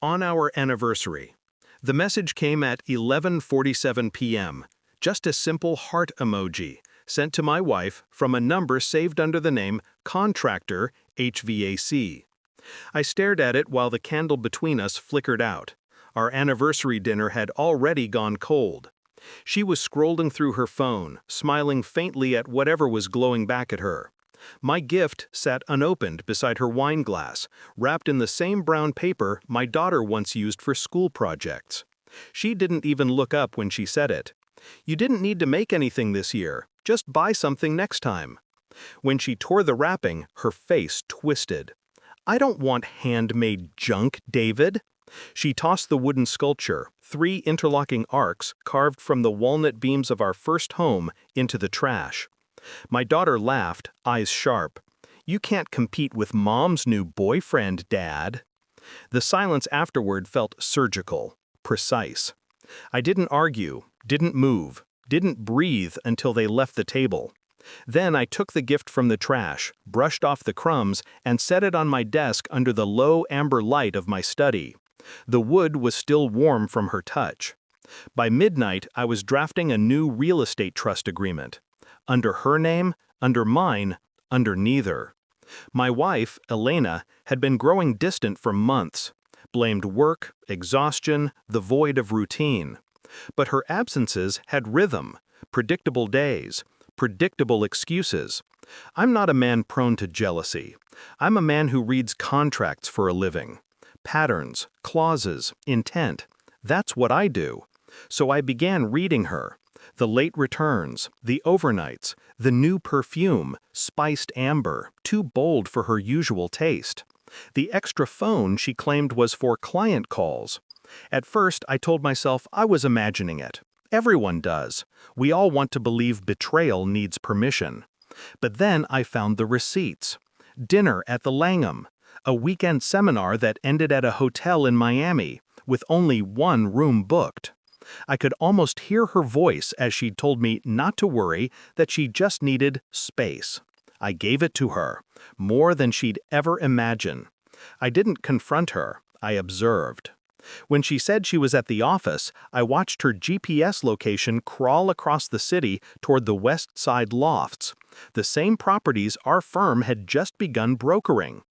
On our anniversary. The message came at 11:47 p.m. Just a simple heart emoji, sent to my wife from a number saved under the name Contractor HVAC. I stared at it while the candle between us flickered out. Our anniversary dinner had already gone cold. She was scrolling through her phone, smiling faintly at whatever was glowing back at her. My gift sat unopened beside her wine glass, wrapped in the same brown paper my daughter once used for school projects. She didn't even look up when she said it. "You didn't need to make anything this year. Just buy something next time." When she tore the wrapping, her face twisted. "I don't want handmade junk, David." She tossed the wooden sculpture, 3 interlocking arcs carved from the walnut beams of our first home, into the trash. My daughter laughed, eyes sharp. "You can't compete with Mom's new boyfriend, Dad." The silence afterward felt surgical, precise. I didn't argue, didn't move, didn't breathe until they left the table. Then I took the gift from the trash, brushed off the crumbs, and set it on my desk under the low amber light of my study. The wood was still warm from her touch. By midnight, I was drafting a new real estate trust agreement. Under her name, under mine, under neither. My wife, Elena, had been growing distant for months, blamed work, exhaustion, the void of routine. But her absences had rhythm, predictable days, predictable excuses. I'm not a man prone to jealousy. I'm a man who reads contracts for a living. Patterns, clauses, intent. That's what I do. So I began reading her. The late returns, the overnights, the new perfume, spiced amber, too bold for her usual taste. The extra phone she claimed was for client calls. At first, I told myself I was imagining it. Everyone does. We all want to believe betrayal needs permission. But then I found the receipts. Dinner at the Langham. A weekend seminar that ended at a hotel in Miami, with only 1 room booked. I could almost hear her voice as she'd told me not to worry, that she just needed space. I gave it to her, more than she'd ever imagine. I didn't confront her, I observed. When she said she was at the office, I watched her GPS location crawl across the city toward the West Side lofts, the same properties our firm had just begun brokering.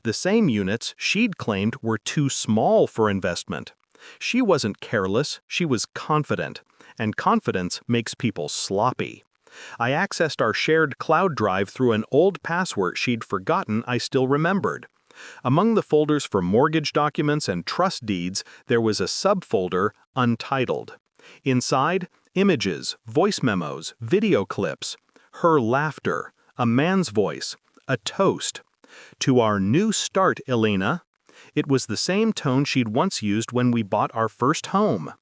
The same units she'd claimed were too small for investment. She wasn't careless, she was confident, and confidence makes people sloppy. I accessed our shared cloud drive through an old password she'd forgotten I still remembered. Among the folders for mortgage documents and trust deeds, there was a subfolder, Untitled. Inside, images, voice memos, video clips, her laughter, a man's voice, a toast. "To our new start, Elena." It was the same tone she'd once used when we bought our first home.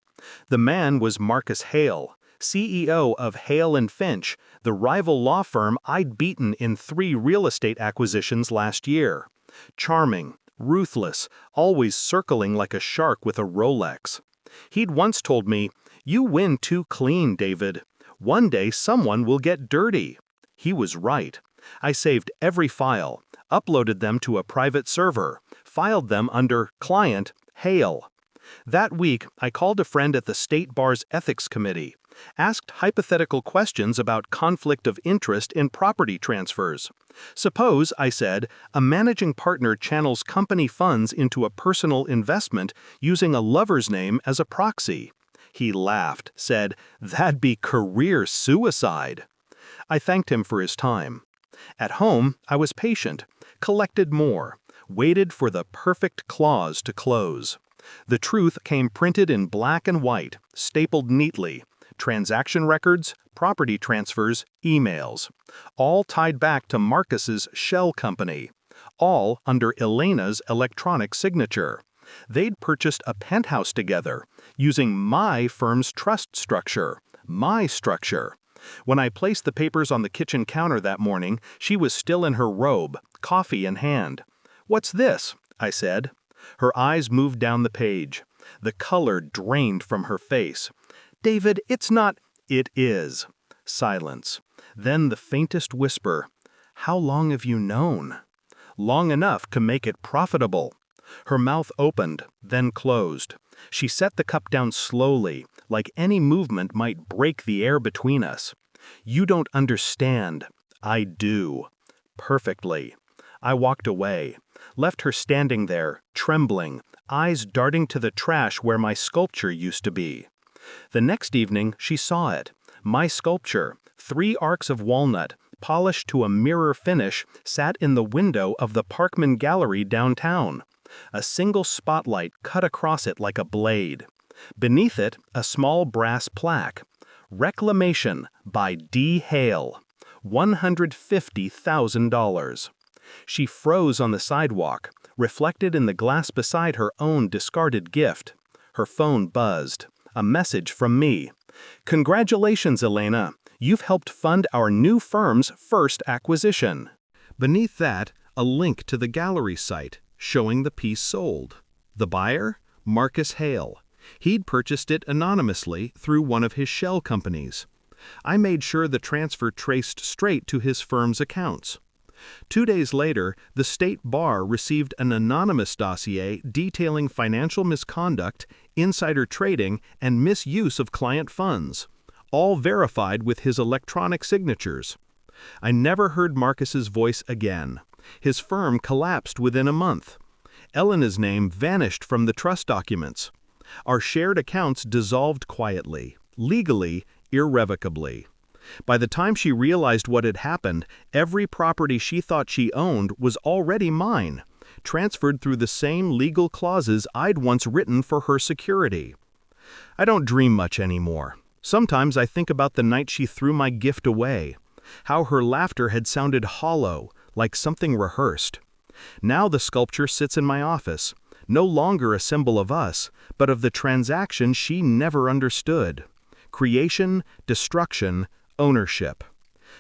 The man was Marcus Hale, CEO of Hale & Finch, the rival law firm I'd beaten in 3 real estate acquisitions last year. Charming, ruthless, always circling like a shark with a Rolex. He'd once told me, "You win too clean, David. One day someone will get dirty." He was right. I saved every file, uploaded them to a private server, filed them under Client Hale. That week, I called a friend at the State Bar's Ethics Committee, asked hypothetical questions about conflict of interest in property transfers. Suppose, I said, a managing partner channels company funds into a personal investment using a lover's name as a proxy. He laughed, said, "That'd be career suicide." I thanked him for his time. At home, I was patient, collected more, waited for the perfect clause to close. The truth came printed in black and white, stapled neatly. Transaction records, property transfers, emails. All tied back to Marcus's shell company. All under Elena's electronic signature. They'd purchased a penthouse together, using my firm's trust structure, my structure. When I placed the papers on the kitchen counter that morning, she was still in her robe, coffee in hand. "What's this?" I said. Her eyes moved down the page. The color drained from her face. "David, it's not—" "It is." Silence. Then the faintest whisper. "How long have you known?" "Long enough to make it profitable." Her mouth opened, then closed. She set the cup down slowly, like any movement might break the air between us. "You don't understand. I do." Perfectly. I walked away, left her standing there, trembling, eyes darting to the trash where my sculpture used to be. The next evening, she saw it. My sculpture, 3 arcs of walnut, polished to a mirror finish, sat in the window of the Parkman Gallery downtown. A single spotlight cut across it like a blade. Beneath it, a small brass plaque. Reclamation by D. Hale. $150,000. She froze on the sidewalk, reflected in the glass beside her own discarded gift. Her phone buzzed. A message from me. "Congratulations, Elena. You've helped fund our new firm's first acquisition." Beneath that, a link to the gallery site, showing the piece sold. The buyer? Marcus Hale. He'd purchased it anonymously through one of his shell companies. I made sure the transfer traced straight to his firm's accounts. 2 days later, the state bar received an anonymous dossier detailing financial misconduct, insider trading, and misuse of client funds, all verified with his electronic signatures. I never heard Marcus's voice again. His firm collapsed within a month. Elena's name vanished from the trust documents. Our shared accounts dissolved quietly, legally, irrevocably. By the time she realized what had happened, every property she thought she owned was already mine, transferred through the same legal clauses I'd once written for her security. I don't dream much anymore. Sometimes I think about the night she threw my gift away, how her laughter had sounded hollow, like something rehearsed. Now the sculpture sits in my office, no longer a symbol of us, but of the transaction she never understood. Creation, destruction, ownership.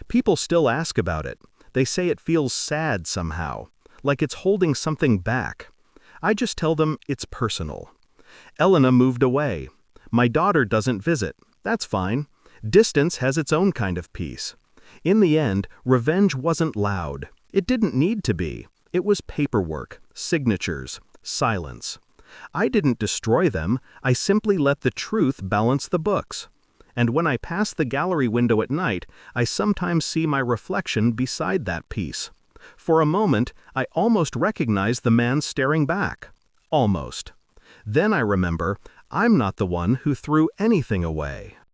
People still ask about it. They say it feels sad somehow, like it's holding something back. I just tell them it's personal. Elena moved away. My daughter doesn't visit. That's fine. Distance has its own kind of peace. In the end, revenge wasn't loud. It didn't need to be. It was paperwork, signatures, silence. I didn't destroy them. I simply let the truth balance the books. And when I pass the gallery window at night, I sometimes see my reflection beside that piece. For a moment, I almost recognize the man staring back. Almost. Then I remember, I'm not the one who threw anything away.